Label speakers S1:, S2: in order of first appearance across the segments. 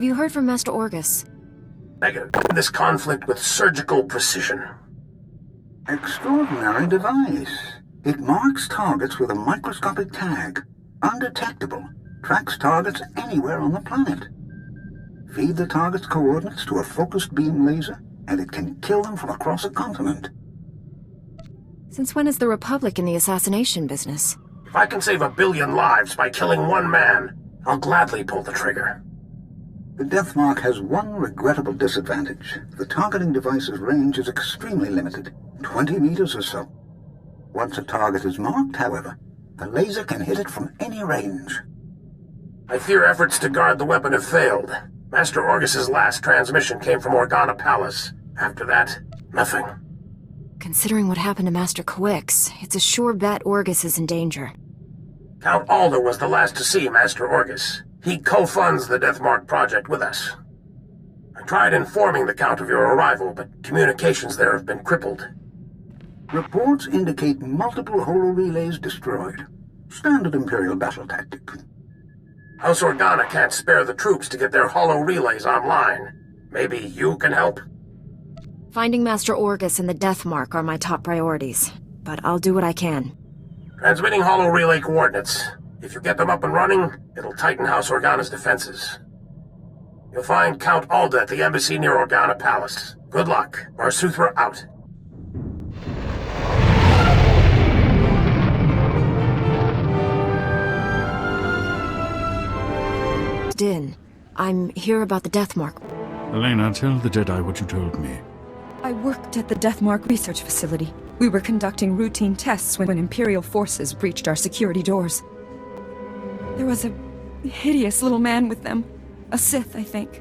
S1: Have you heard from Master Orgus?
S2: Negative. This conflict with surgical precision.
S3: Extraordinary device. It marks targets with a microscopic tag. Undetectable. Tracks targets anywhere on the planet. Feed the target's coordinates to a focused beam laser, and it can kill them from across a continent.
S1: Since when is the Republic in the assassination business?
S2: If I can save 1 billion lives by killing one man, I'll gladly pull the trigger.
S3: The Deathmark has one regrettable disadvantage. The targeting device's range is extremely limited, 20 meters or so. Once a target is marked, however, the laser can hit it from any range.
S2: I fear efforts to guard the weapon have failed. Master Orgus's last transmission came from Organa Palace. After that, nothing.
S1: Considering what happened to Master Quix, it's a sure bet Orgus is in danger.
S2: Count Alder was the last to see Master Orgus. He co-funds the Deathmark project with us. I tried informing the Count of your arrival, but communications there have been crippled.
S3: Reports indicate multiple holorelays destroyed. Standard Imperial battle tactic.
S2: House Organa can't spare the troops to get their holo-relays online. Maybe you can help?
S1: Finding Master Orgus and the Deathmark are my top priorities, but I'll do what I can.
S2: Transmitting holo-relay coordinates. If you get them up and running, it'll tighten House Organa's defenses. You'll find Count Alda at the embassy near Organa Palace. Good luck. Marsuthra out.
S1: Din, I'm here about the Deathmark.
S4: Elena, tell the Jedi what you told me.
S5: I worked at the Deathmark research facility. We were conducting routine tests when Imperial forces breached our security doors. There was a hideous little man with them. A Sith, I think.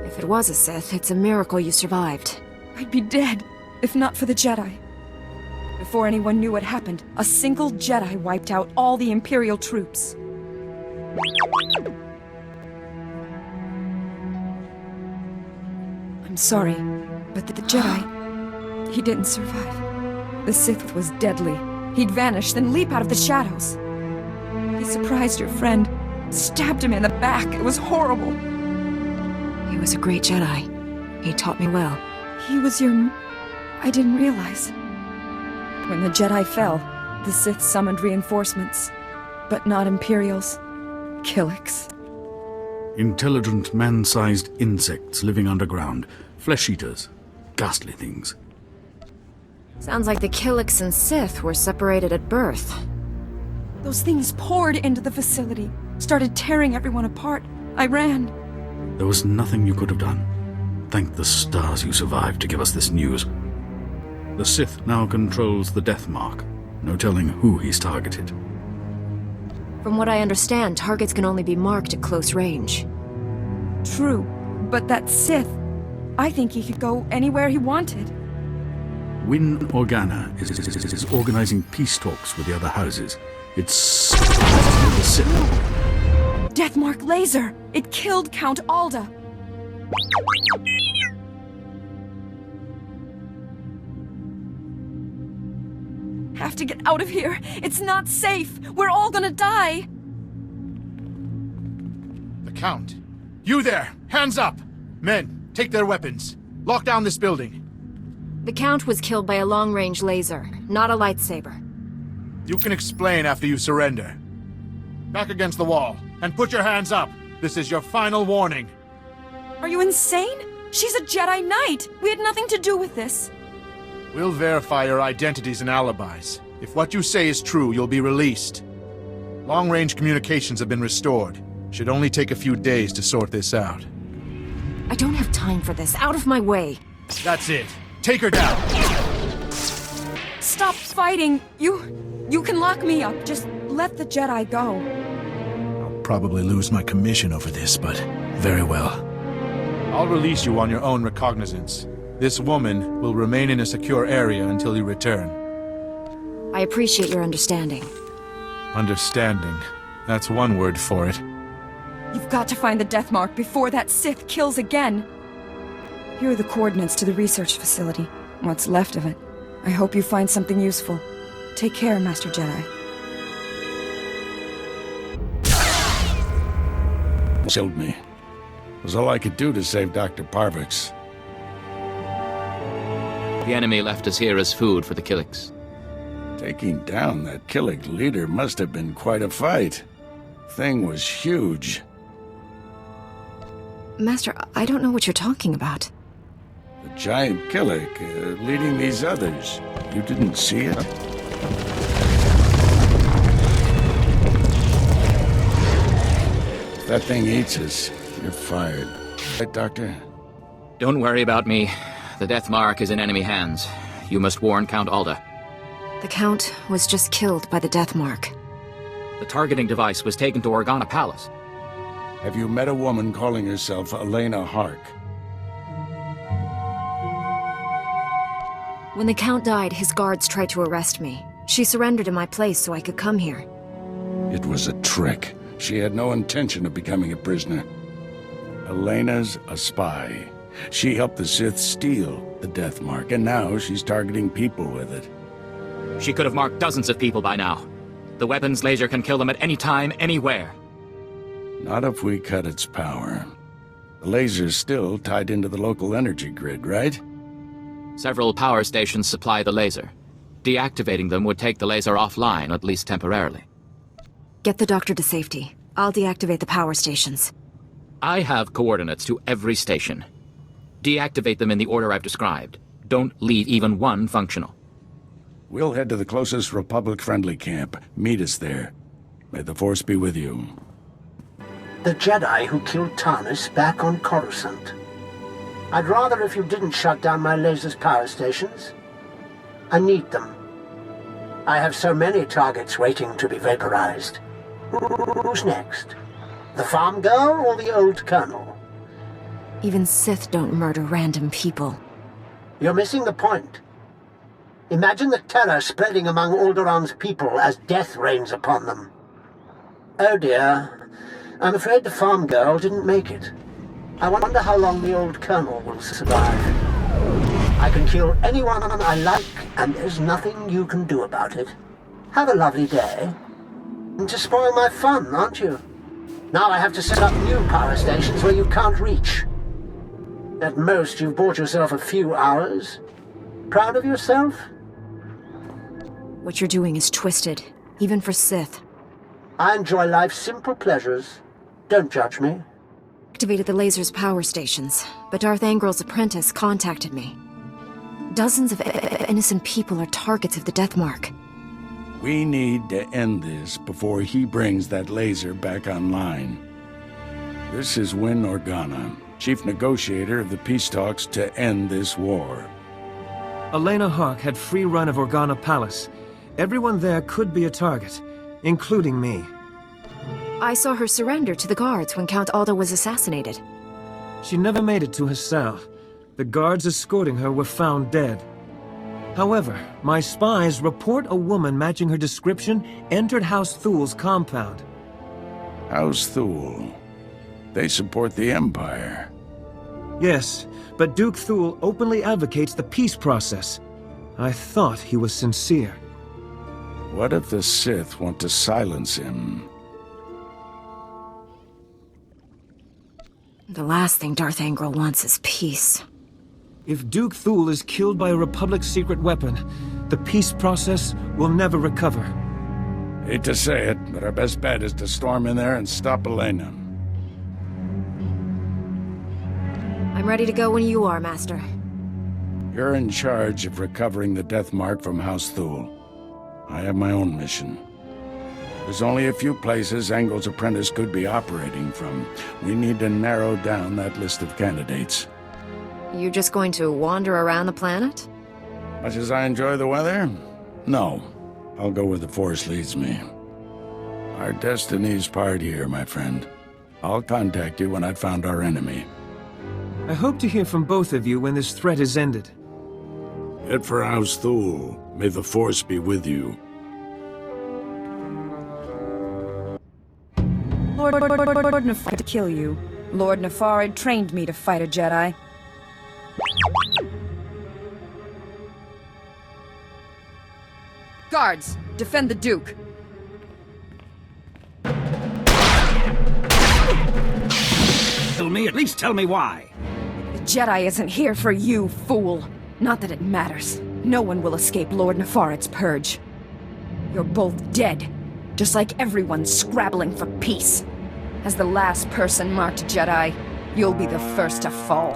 S1: If it was a Sith, it's a miracle you survived.
S5: I'd be dead, if not for the Jedi. Before anyone knew what happened, a single Jedi wiped out all the Imperial troops. I'm sorry, but the Jedi, he didn't survive. The Sith was deadly. He'd vanish, then leap out of the shadows. He surprised your friend, stabbed him in the back. It was horrible.
S1: He was a great Jedi. He taught me well.
S5: He was your... I didn't realize. When the Jedi fell, the Sith summoned reinforcements, but not Imperials. Killiks.
S4: Intelligent, man-sized insects living underground. Flesh-eaters. Ghastly things.
S1: Sounds like the Killiks and Sith were separated at birth.
S5: Those things poured into the facility, started tearing everyone apart. I ran.
S4: There was nothing you could have done. Thank the stars you survived to give us this news. The Sith now controls the Deathmark. No telling who he's targeted.
S1: From what I understand, targets can only be marked at close range.
S5: True, but that Sith, I think he could go anywhere he wanted.
S4: Win Organa is organizing peace talks with the other houses. It's the Sith.
S5: Deathmark laser! It killed Count Alda! Have to get out of here! It's not safe! We're all gonna die!
S6: The Count! You there! Hands up! Men, take their weapons. Lock down this building.
S1: The Count was killed by a long-range laser, not a lightsaber.
S6: You can explain after you surrender. Back against the wall, and put your hands up! This is your final warning.
S5: Are you insane? She's a Jedi Knight! We had nothing to do with this.
S6: We'll verify your identities and alibis. If what you say is true, you'll be released. Long-range communications have been restored. Should only take a few days to sort this out.
S1: I don't have time for this. Out of my way.
S6: That's it. Take her down.
S5: Stop fighting! You can lock me up. Just let the Jedi go.
S6: I'll probably lose my commission over this, but very well. I'll release you on your own recognizance. This woman will remain in a secure area until you return.
S1: I appreciate your understanding.
S6: Understanding. That's one word for it.
S5: You've got to find the Deathmark before that Sith kills again. Here are the coordinates to the research facility. What's left of it. I hope you find something useful. Take care, Master Jedi.
S4: Killed me.
S7: It was all I could do to save Dr. Parvix.
S8: The enemy left us here as food for the Killiks.
S7: Taking down that Killik leader must have been quite a fight. Thing was huge.
S1: Master, I don't know what you're talking about.
S7: The giant Killik leading these others. You didn't see it? If that thing eats us, you're fired. Right, Doctor?
S8: Don't worry about me. The Death Mark is in enemy hands. You must warn Count Alda.
S1: The Count was just killed by the Death Mark.
S8: The targeting device was taken to Organa Palace.
S7: Have you met a woman calling herself Elena Hark?
S1: When the Count died, his guards tried to arrest me. She surrendered in my place so I could come here.
S7: It was a trick. She had no intention of becoming a prisoner. Elena's a spy. She helped the Sith steal the Death Mark, and now she's targeting people with it.
S8: She could have marked dozens of people by now. The weapon's laser can kill them at any time, anywhere.
S7: Not if we cut its power. The laser's still tied into the local energy grid, right?
S8: Several power stations supply the laser. Deactivating them would take the laser offline, at least temporarily.
S1: Get the doctor to safety. I'll deactivate the power stations.
S8: I have coordinates to every station. Deactivate them in the order I've described. Don't leave even one functional.
S7: We'll head to the closest Republic-friendly camp. Meet us there. May the Force be with you.
S2: The Jedi who killed Tarnis back on Coruscant. I'd rather if you didn't shut down my laser's power stations. I need them. I have so many targets waiting to be vaporized. Who's next? The farm girl or the old colonel?
S1: Even Sith don't murder random people.
S2: You're missing the point. Imagine the terror spreading among Alderaan's people as death rains upon them. Oh dear. I'm afraid the farm girl didn't make it. I wonder how long the old colonel will survive. I can kill anyone I like, and there's nothing you can do about it. Have a lovely day. And to spoil my fun, aren't you? Now I have to set up new power stations where you can't reach. At most, you've bought yourself a few hours. Proud of yourself?
S1: What you're doing is twisted, even for Sith.
S2: I enjoy life's simple pleasures. Don't judge me.
S1: Activated the laser's power stations, but Darth Angrel's apprentice contacted me. Dozens of innocent people are targets of the Death Mark.
S7: We need to end this before he brings that laser back online. This is Win Organa, chief negotiator of the peace talks to end this war.
S9: Elena Hark had free run of Organa Palace. Everyone there could be a target, including me.
S1: I saw her surrender to the guards when Count Alda was assassinated.
S9: She never made it to her cell. The guards escorting her were found dead. However, my spies report a woman matching her description entered House Thul's compound.
S7: House Thul. They support the Empire.
S9: Yes, but Duke Thul openly advocates the peace process. I thought he was sincere.
S7: What if the Sith want to silence him?
S1: The last thing Darth Angrel wants is peace.
S9: If Duke Thul is killed by a Republic secret weapon, the peace process will never recover.
S7: Hate to say it, but our best bet is to storm in there and stop Elena.
S1: I'm ready to go when you are, Master.
S7: You're in charge of recovering the Death Mark from House Thul. I have my own mission. There's only a few places Angel's apprentice could be operating from. We need to narrow down that list of candidates.
S1: You just going to wander around the planet?
S7: Much as I enjoy the weather? No. I'll go where the Force leads me. Our destiny's part here, my friend. I'll contact you when I've found our enemy.
S9: I hope to hear from both of you when this threat is ended.
S7: Head for House Thul. May the Force be with you.
S5: Lord Nefari to kill you. Lord Nefari trained me to fight a Jedi. Guards, defend the Duke.
S7: Kill me.
S10: me? At least tell me why.
S5: The Jedi isn't here for you, fool. Not that it matters. No one will escape Lord Nefaret's purge. You're both dead, just like everyone scrabbling for peace. As the last person marked Jedi, you'll be the first to fall.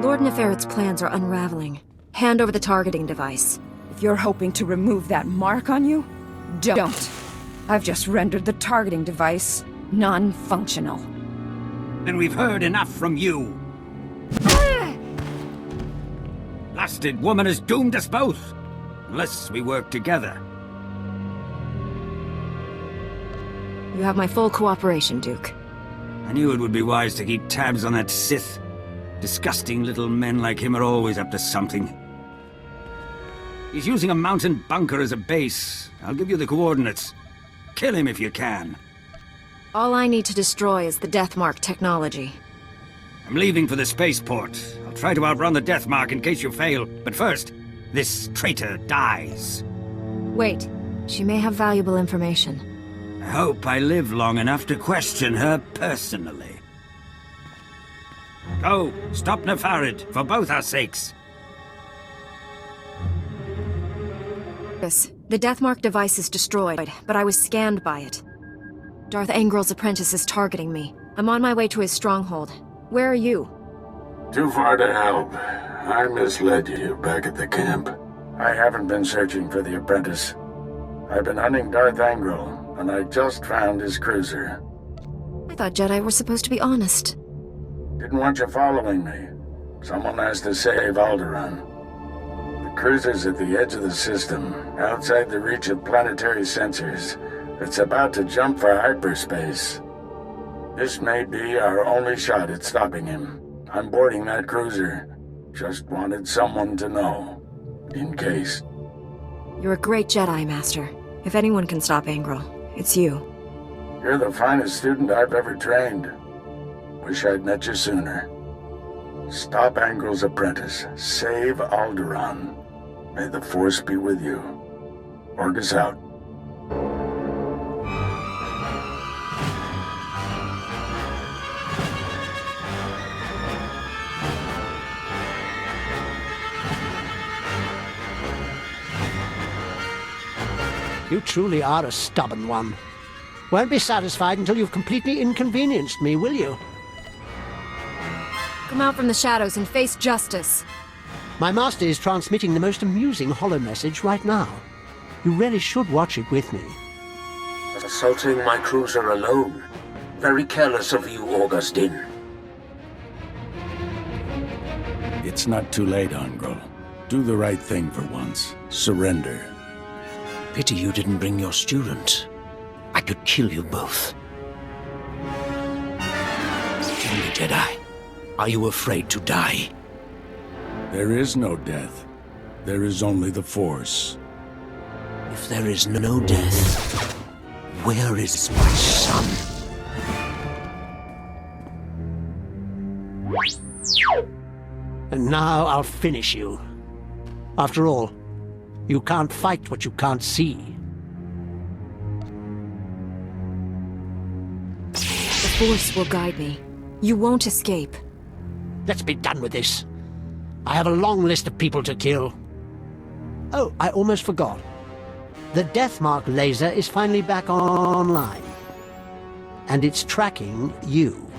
S1: Lord Nefaret's plans are unraveling. Hand over the targeting device.
S5: If you're hoping to remove that mark on you, don't. I've just rendered the targeting device non-functional.
S10: Then we've heard enough from you. Blasted woman has doomed us both. Unless we work together.
S1: You have my full cooperation, Duke.
S10: I knew it would be wise to keep tabs on that Sith. Disgusting little men like him are always up to something. He's using a mountain bunker as a base. I'll give you the coordinates. Kill him if you can.
S1: All I need to destroy is the Deathmark technology.
S10: I'm leaving for the spaceport. I'll try to outrun the Deathmark in case you fail. But first, this traitor dies.
S1: Wait. She may have valuable information.
S10: I hope I live long enough to question her personally. Go, stop Nefaret, for both our sakes.
S1: Yes, the Deathmark device is destroyed, but I was scanned by it. Darth Angrel's apprentice is targeting me. I'm on my way to his stronghold. Where are you?
S2: Too far to help. I misled you back at the camp. I haven't been searching for the apprentice. I've been hunting Darth Angrel, and I just found his cruiser.
S1: I thought Jedi were supposed to be honest.
S2: Didn't want you following me. Someone has to save Alderaan. The cruiser's at the edge of the system, outside the reach of planetary sensors. It's about to jump for hyperspace. This may be our only shot at stopping him. I'm boarding that cruiser. Just wanted someone to know. In case.
S1: You're a great Jedi, Master. If anyone can stop Angrel, it's you.
S2: You're the finest student I've ever trained. Wish I'd met you sooner. Stop Angrel's apprentice. Save Alderaan. May the Force be with you. Orgus out.
S11: You truly are a stubborn one. Won't be satisfied until you've completely inconvenienced me, will you?
S1: Come out from the shadows and face justice.
S11: My master is transmitting the most amusing holo message right now. You really should watch it with me.
S2: Assaulting my cruiser alone. Very careless of you, Augustine.
S7: It's not too late, Angrel. Do the right thing for once. Surrender.
S12: Pity you didn't bring your student. I could kill you both. Tell me, Jedi, are you afraid to die?
S7: There is no death. There is only the Force.
S12: If there is no death, where is my son?
S11: And now I'll finish you. After all, you can't fight what you can't see.
S1: The Force will guide me. You won't escape.
S11: Let's be done with this. I have a long list of people to kill. Oh, I almost forgot. The Deathmark laser is finally back online. And it's tracking you.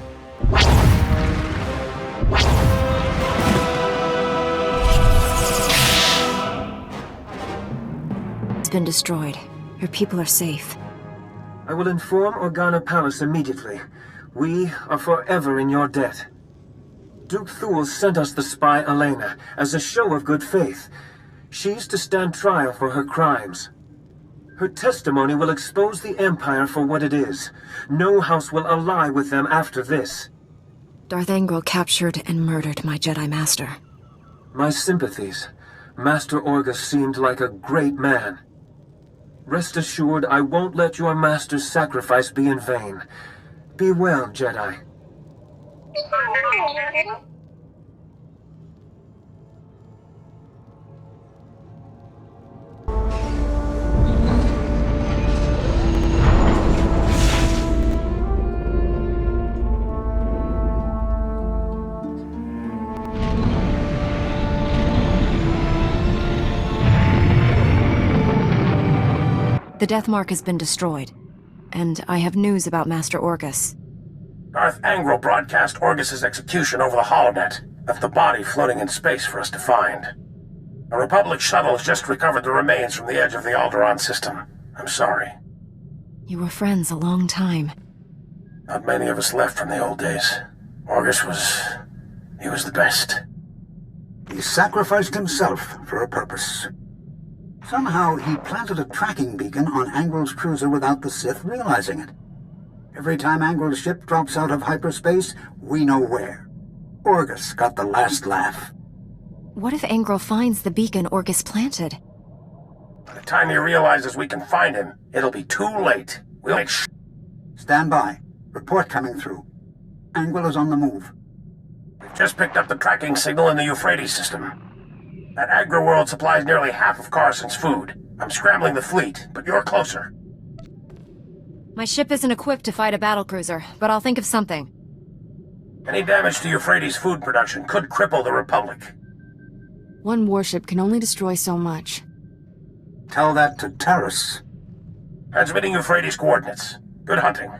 S1: It's been destroyed. Your people are safe.
S9: I will inform Organa Palace immediately. We are forever in your debt. Duke Thule sent us the spy Elena as a show of good faith. She's to stand trial for her crimes. Her testimony will expose the Empire for what it is. No house will ally with them after this.
S1: Darth Angrel captured and murdered my Jedi Master.
S9: My sympathies. Master Orgus seemed like a great man. Rest assured, I won't let your master's sacrifice be in vain. Be well, Jedi.
S1: The Death Mark has been destroyed, and I have news about Master Orgus.
S2: Darth Angral broadcast Orgus's execution over the holonet, left the body floating in space for us to find. A Republic shuttle has just recovered the remains from the edge of the Alderaan system. I'm sorry.
S1: You were friends a long time.
S2: Not many of us left from the old days. Orgus he was the best.
S3: He sacrificed himself for a purpose. Somehow, he planted a tracking beacon on Angral's cruiser without the Sith realizing it. Every time Angral's ship drops out of hyperspace, we know where. Orgus got the last laugh.
S1: What if Angral finds the beacon Orgus planted?
S2: By the time he realizes we can find him, it'll be too late. We'll make
S3: Stand by. Report coming through. Angral is on the move.
S2: We've just picked up the tracking signal in the Euphrates system. That agri-world supplies nearly half of Carson's food. I'm scrambling the fleet, but you're closer.
S1: My ship isn't equipped to fight a battlecruiser, but I'll think of something.
S2: Any damage to Euphrates' food production could cripple the Republic.
S13: One warship can only destroy so much.
S3: Tell that to Terrace.
S2: Transmitting Euphrates coordinates. Good hunting.